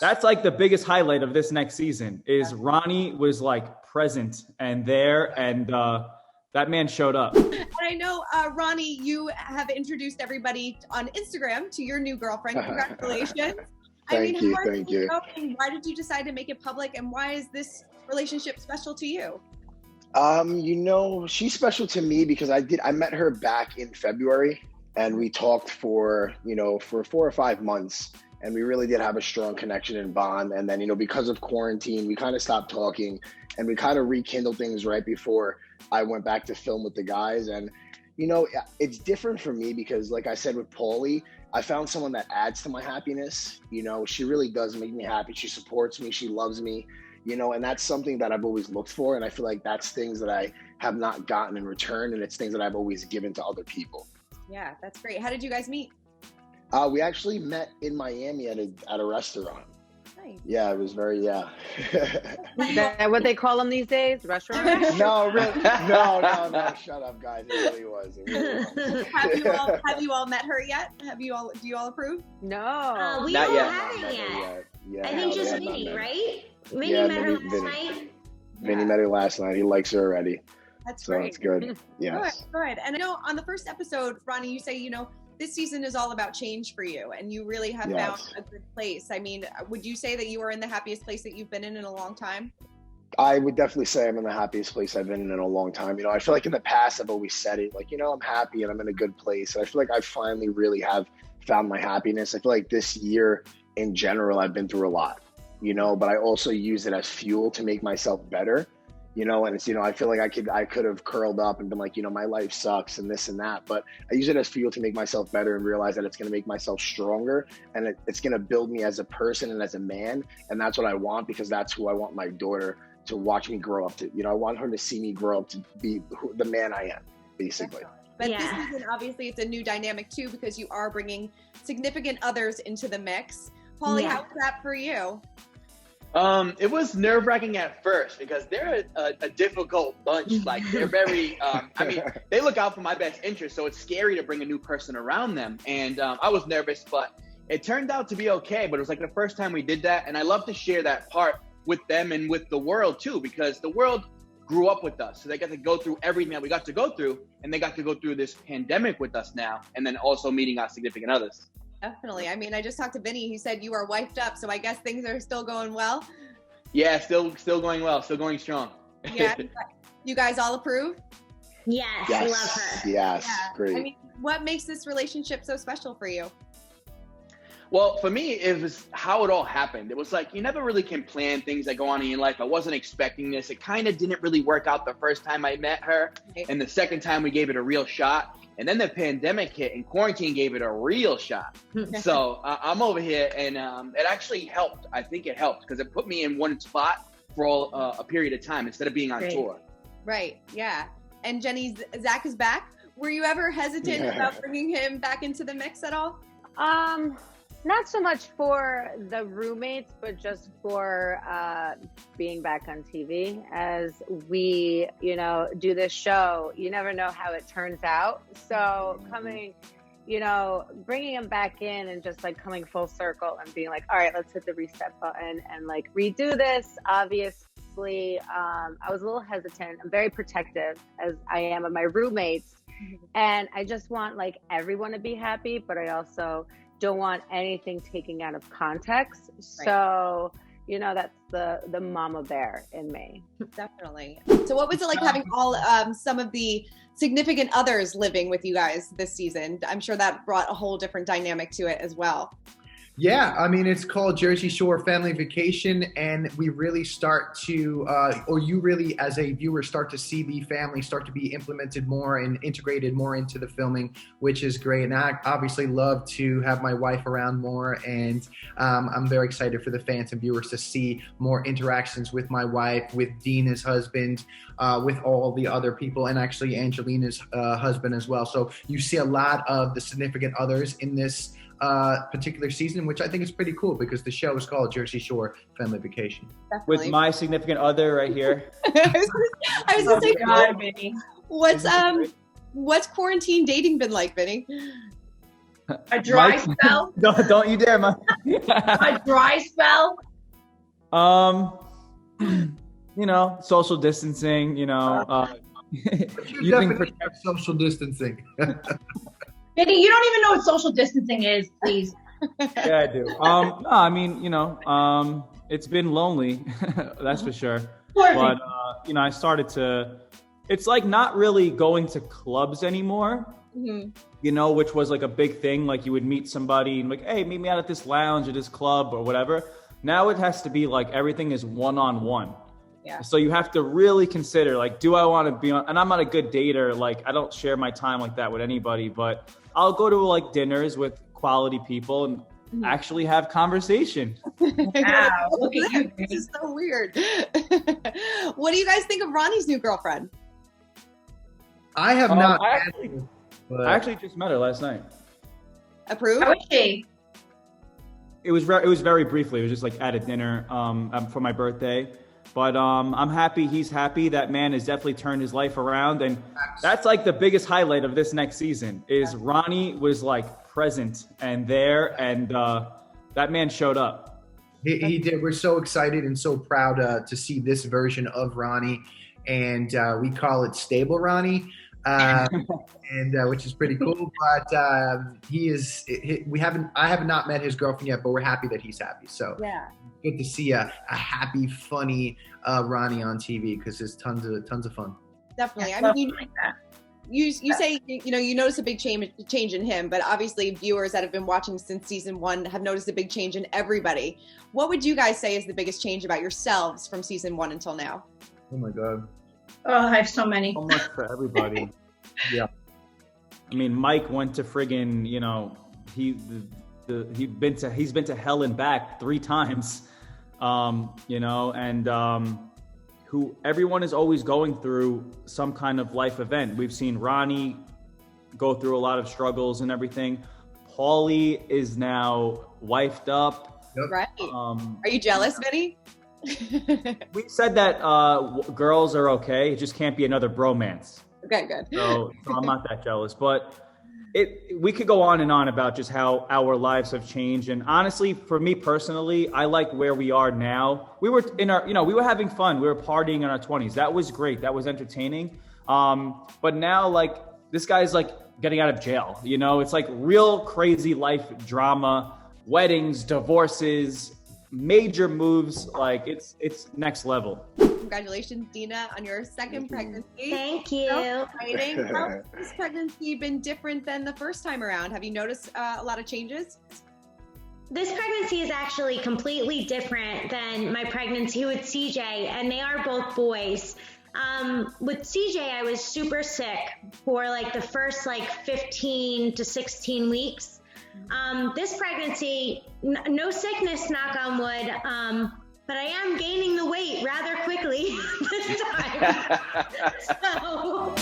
That's like the biggest highlight of this next season is Ronnie was like present and there, and that man showed up. And I know, Ronnie, you have introduced everybody on Instagram to your new girlfriend. Congratulations. Thank you. Why did you decide to make it public, and why is this relationship special to you? She's special to me because I met her back in February, and we talked for 4 or 5 months, and we really did have a strong connection and bond. And then, because of quarantine, we kind of stopped talking, and we kind of rekindled things right before I went back to film with the guys. And, it's different for me because, like I said with Paulie, I found someone that adds to my happiness. She really does make me happy. She supports me. She loves me. And that's something that I've always looked for. And I feel like that's things that I have not gotten in return. And it's things that I've always given to other people. Yeah, that's great. How did you guys meet? We actually met in Miami at a restaurant. Nice. Yeah, it was very, Is that what they call them these days? Restaurant? No, really. No. Shut up, guys. It really was. Have you all met her yet? Do you all approve? No. We Not don't yet. have it yet. Yeah, I think just Vinny, right? Vinny Yeah, met her Vinny. last night. Vinny met her last night. He likes her already. That's So great. it's good. Yes. Good. And I know on the first episode, Ronnie, you say, this season is all about change for you, and you really have found a good place. I mean, would you say that you are in the happiest place that you've been in a long time? I would definitely say I'm in the happiest place I've been in a long time. I feel like in the past I've always said it, like, I'm happy and I'm in a good place. And I feel like I finally really have found my happiness. I feel like this year in general, I've been through a lot, but I also use it as fuel to make myself better. And it's, I feel like I could have curled up and been like, my life sucks and this and that, but I use it as fuel to make myself better and realize that it's going to make myself stronger, and it's going to build me as a person and as a man. And that's what I want, because that's who I want my daughter to watch me grow up to. I want her to see me grow up to be the man I am, basically. But this season, obviously, it's a new dynamic too, because you are bringing significant others into the mix. Paulie, how was that for you? It was nerve-wracking at first because they're a difficult bunch. Like, they're very, they look out for my best interest, so it's scary to bring a new person around them. And I was nervous, but it turned out to be okay. But it was like the first time we did that, and I love to share that part with them and with the world too, because the world grew up with us. So they got to go through everything that we got to go through, and they got to go through this pandemic with us now, and then also meeting our significant others. Definitely. I mean, I just talked to Vinny. He said you are wifed up, so I guess things are still going well. Yeah, still going well, still going strong. Yeah. You guys all approve? Yes, Yes. love her. Yes. Yeah. Great. I mean, what makes this relationship so special for you? Well, for me, it was how it all happened. It was like, you never really can plan things that go on in your life. I wasn't expecting this. It kind of didn't really work out the first time I met her. Okay. And the second time we gave it a real shot. And then the pandemic hit and quarantine gave it a real shot. So I'm over here, and it actually helped. I think it helped because it put me in one spot for a period of time instead of being on tour. Right. Yeah. And Jenny, Zach is back. Were you ever hesitant about bringing him back into the mix at all? Not so much for the roommates, but just for being back on TV. As we, do this show, you never know how it turns out. So coming, bringing him back in and just like coming full circle and being like, all right, let's hit the reset button and like redo this. Obviously, I was a little hesitant. I'm very protective, as I am of my roommates. And I just want like everyone to be happy, but I also don't want anything taken out of context. Right. So, that's the mama bear in me. Definitely. So what was it like having all some of the significant others living with you guys this season? I'm sure that brought a whole different dynamic to it as well. Yeah, I mean, it's called Jersey Shore Family Vacation, and we really start to, or you really as a viewer start to see the family start to be implemented more and integrated more into the filming, which is great. And I obviously love to have my wife around more, and I'm very excited for the fans and viewers to see more interactions with my wife, with Dina's husband, with all the other people, and actually Angelina's husband as well. So you see a lot of the significant others in this particular season, which I think is pretty cool because the show is called Jersey Shore Family Vacation. Definitely. With my significant other right here. I was just like, what's quarantine dating been like, Vinny? A dry Mike? spell? Don't you dare, Mike. A dry spell? You know, social distancing, you know, But you using definitely have social distancing. Vinny, you don't even know what social distancing is, please. Yeah, I do. No, I mean, you know, it's been lonely, that's for sure. But you know, I started to. It's like not really going to clubs anymore. Mm-hmm. You know, which was like a big thing. Like you would meet somebody and like, hey, meet me out at this lounge or this club or whatever. Now it has to be like everything is one-on-one. Yeah. So you have to really consider like, do I want to be on? And I'm not a good dater. Like I don't share my time like that with anybody. But I'll go to like dinners with quality people and actually have conversation. Wow, look at you. This is so weird. What do you guys think of Ronnie's new girlfriend? I have not. I met her, but actually just met her last night. Approved? How is she? It was very briefly. It was just like at a dinner for my birthday. But I'm happy he's happy. That man has definitely turned his life around. And that's like the biggest highlight of this next season is Ronnie was like present and there. And that man showed up. He did. We're so excited and so proud to see this version of Ronnie. And we call it Stable Ronnie. And which is pretty cool, but I have not met his girlfriend yet, but we're happy that he's happy. So Yeah. good to see a happy, funny Ronnie on TV because there's tons of fun. Definitely. I Something mean, like that. you say, you know, you notice a big change in him, but obviously viewers that have been watching since season 1 have noticed a big change in everybody. What would you guys say is the biggest change about yourselves from season 1 until now? Oh my God. Oh, I have so many. So much for everybody. Yeah. I mean, Mike went to friggin', you know, he's been to hell and back 3 times, you know, and who everyone is always going through some kind of life event. We've seen Ronnie go through a lot of struggles and everything. Paulie is now wifed up. Yep. Right. Are you jealous, Vinny? We said that girls are okay. It just can't be another bromance. Okay, good. So I'm not that jealous, but we could go on and on about just how our lives have changed. And honestly, for me personally, I like where we are now. We were we were having fun. We were partying in our 20s. That was great. That was entertaining. But now, like, this guy's like getting out of jail. You know, it's like real crazy life drama, weddings, divorces, major moves. Like it's next level. Congratulations, Dina, on your second pregnancy. Thank you. So exciting. How has this pregnancy been different than the first time around? Have you noticed a lot of changes? This pregnancy is actually completely different than my pregnancy with CJ, and they are both boys. With CJ, I was super sick for like the first 15 to 16 weeks. This pregnancy, no sickness, knock on wood, but I am gaining the weight rather quickly this time. So